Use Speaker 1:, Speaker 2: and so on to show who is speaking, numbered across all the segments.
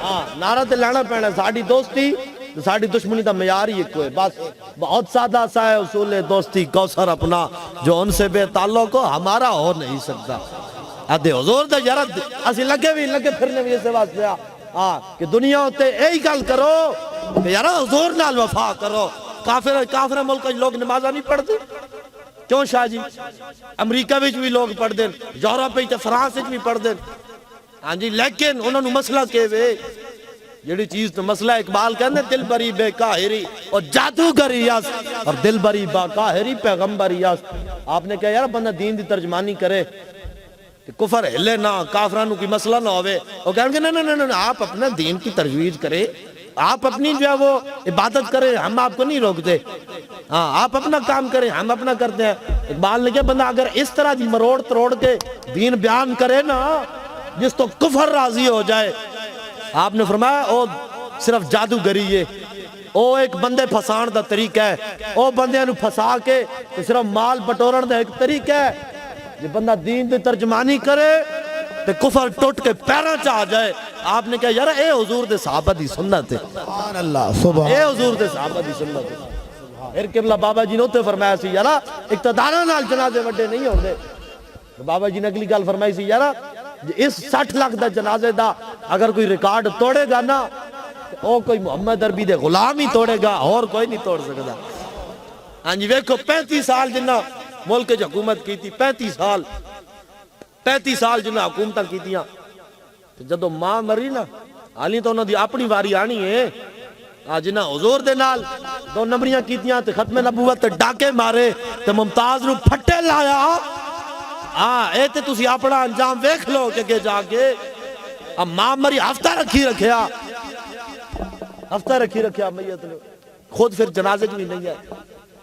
Speaker 1: ہاں نعرہ تے لانا پینا ساڈی دوستی ساڈی دشمنی دا معیار ہی ایک ہے بس بہت سادہ سا ہے اصول دوستی کوثر اپنا جو ان سے بے تعلق ہو ہمارا ہو نہیں سکتا ادھے حضور دا یار اسی لگے پھرنے بھی اسے واسطے ہاں کہ دنیا ہوتے یہی گل کرو کہ یار حضور نال وفا کرو کافر ملک لوگ نمازاں نہیں پڑھتے کیوں شاہ جی امریکہ وچ بھی لوگ پڑھ دیں یورپ وچ تے فرانس وچ بھی پڑھ دیں ہاں جی لیکن انہوں نے مسئلہ کہ وے جڑی چیز تو مسئلہ اقبال کہندے دل بری بے قاہری اور جادوگر یاس اور دل بری با قاہری پیغمبر یاس آپ نے کہا یار بندہ دین دی ترجمانی کرے کہ کفر ہلے نہ کافرانوں کی مسئلہ نہ ہوئے وہ کہیں گے نہیں آپ اپنا دین کی ترویج کرے آپ اپنی جو ہے وہ عبادت کریں ہم آپ کو نہیں روکتے ہاں آپ اپنا کام کریں ہم اپنا کرتے ہیں اقبال نے کہا بندہ اگر اس طرح دی مروڑ تروڑ کے دین بیان کرے نا جس تو کفر راضی ہو جائے آپ نے فرمایا او صرف جادوگری ہے او ایک بندے پھسان دا طریقہ ہے او بندے انہوں پھسا کے صرف مال بٹورن دا ایک طریقہ ہے جو بندہ دین دی ترجمانی کرے تو کفر ٹوٹ کے پیرا چاہ جائے آپ نے کہا یار اے حضور دے صحابہ دی سنت ہے
Speaker 2: سبحان اللہ سبحان
Speaker 1: اے حضور دے صحابہ دی سنت ہے پھر قبلہ بابا جی نے ہوتے فرمایا سی یارا اقتدارہ نال جنازے وڈے نہیں ہوندے بابا جی نے اگلی گل فرمائی سی یارا اس 60 لاکھ دا جنازے دا اگر کوئی ریکارڈ توڑے گا نا او کوئی محمد عربی دے غلام ہی توڑے گا اور کوئی نہیں توڑ سکتا ہاں جی ویکھو 35 سال جنہ ملک جو حکومت کی تھی 35 سال جنہ حکومتاں کی تھیاں جدو ماں مری نا حالی تو انہوں دی اپنی واری آنی ہے جنہ حضور دے نال 2 نمبریاں کیتیاں تے ختم نبوت تے ڈاکے مارے تے ممتاز نو پھٹے لایا اے تے تسی اپنا انجام ویکھ لو کہ جا کے اب ماں مری ہفتہ رکھی رکھیا میت نے خود پھر جنازے جو بھی نہیں ہے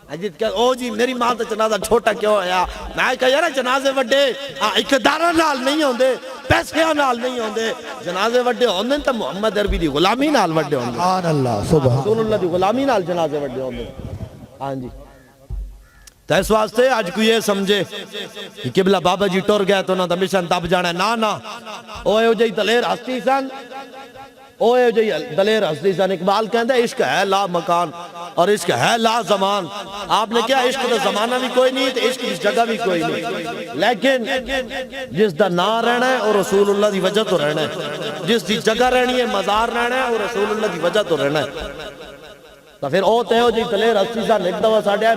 Speaker 1: اجیت کہا او جی میری ماں تے جنازہ چھوٹا کیوں ہے میں کہا یار جنازے وڈے اقتدارہ نال نہیں ہوندے پیسے نال نہیں ہوندے جنازے وڈے ہوندے تے محمد عربی دی غلامی نال وڈے ہوندے
Speaker 2: سبحان اللہ سبحان
Speaker 1: رسول اللہ دی غلامی نال جنازے وڈے ہوندے ہاں جی تو اس واسطے آج کوئی یہ سمجھے کہ قبلہ بابا جی ٹور گئے تو نہ مشن دب جانا ہے نا اوے جی دلیر ہستی سن اوے جی دلیر ہستی سن اقبال کہندے عشق ہے لا مکان اور عشق ہے لا زمان آپ نے کیا عشق دا زمانہ بھی کوئی نہیں تو عشق اس جگہ بھی کوئی نہیں لیکن جس دا نا رہنا ہے اور رسول اللہ دی وجہ تو رہنا ہے جس دی جگہ رہنی ہے مزار رہنا ہے اور رسول اللہ دی وجہ تو رہنا ہے تو پھر او تے ہو جی دلیر ہستی سن ایک دفعہ ساڑھے آئے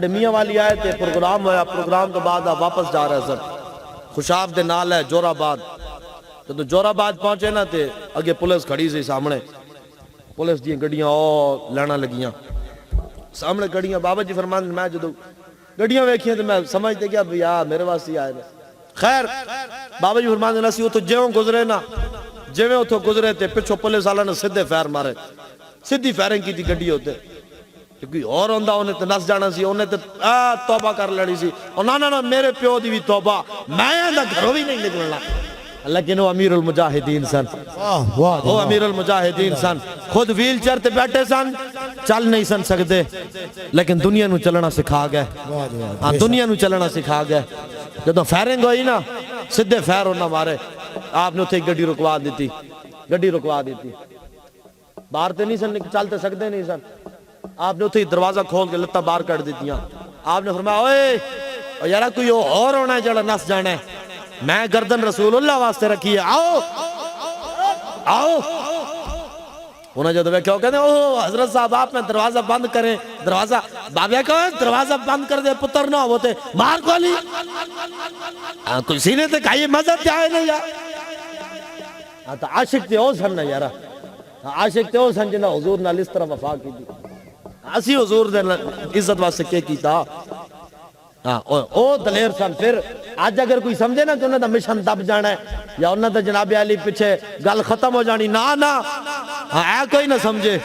Speaker 1: میاں والی آئے تے پروگرام ہویا پروگرام تو بعد واپس جا رہے سر خوشاب دے نال ہے جور آباد تو جور آباد پہنچے نا تے اگے پولیس کھڑی سی سامنے پولیس دی گڑیاں لینا لگیاں سامنے گڑیاں بابا جی فرمان میں جدو گڑیاں ویکھیاں تے میں سمجھتے کیا بھیا میرے واسطے آئے نا خیر بابا جی فرمان نسی اتو جیوں گزرے نا جیویں اتو گزرے تے پچھو پولیس والا نے سدھے فیر مارے سدھی فیرنگ کی تھی گڈی ہوتے کوئی اور ہوندہ انہیں تے نس جانا سی انہیں تے توبہ کر لڑی سی اور نا میرے پیو دی بھی توبہ میں اندہ گھروں بھی نہیں نکلنا لیکن وہ امیر المجاہدین سن وہ امیر المجاہدین سن خود ویل چیئر تے بیٹھے سن چل نہیں سن سکتے لیکن دنیا نو چلنا سکھا گئے دنیا نو چلنا سکھا گئے جدو فیرنگ ہوئی نا سدھے فیر ہونا مارے آپ نے اتھے گڈی رکوا دیتی باہر تے نہیں سن چلتے سکتے نہیں سن آپ نے اتھے دروازہ کھول کے لتا باہر کر دیتیاں آپ نے فرمایا اوے یارا کوئی اور ہونا ہے جڑا نس جانا ہے میں گردن رسول اللہ واسطے رکھی ہے آؤ انہیں جو دوے کیا کہتے ہیں اوہ حضرت صاحب آپ میں دروازہ بند کریں دروازہ بابیا کہو دروازہ بند کر دے پتر نہ ہوتے مار کو لی کوئی سینے تے کھائیے مزد جائے نہیں یار تو عاشق تے ہو سن نا یارا عاشق تے ہو سن جنہ حضور نال اس طرح وفا کی دی اسی حضور دے عزت واسطے کیا کیتا او دلیر سن پھر آج اگر کوئی سمجھے نا کہ انہیں دا مشن دب جانا ہے یا انہیں دا جناب علی پیچھے گل ختم ہو جانی نا اے کوئی نہ سمجھے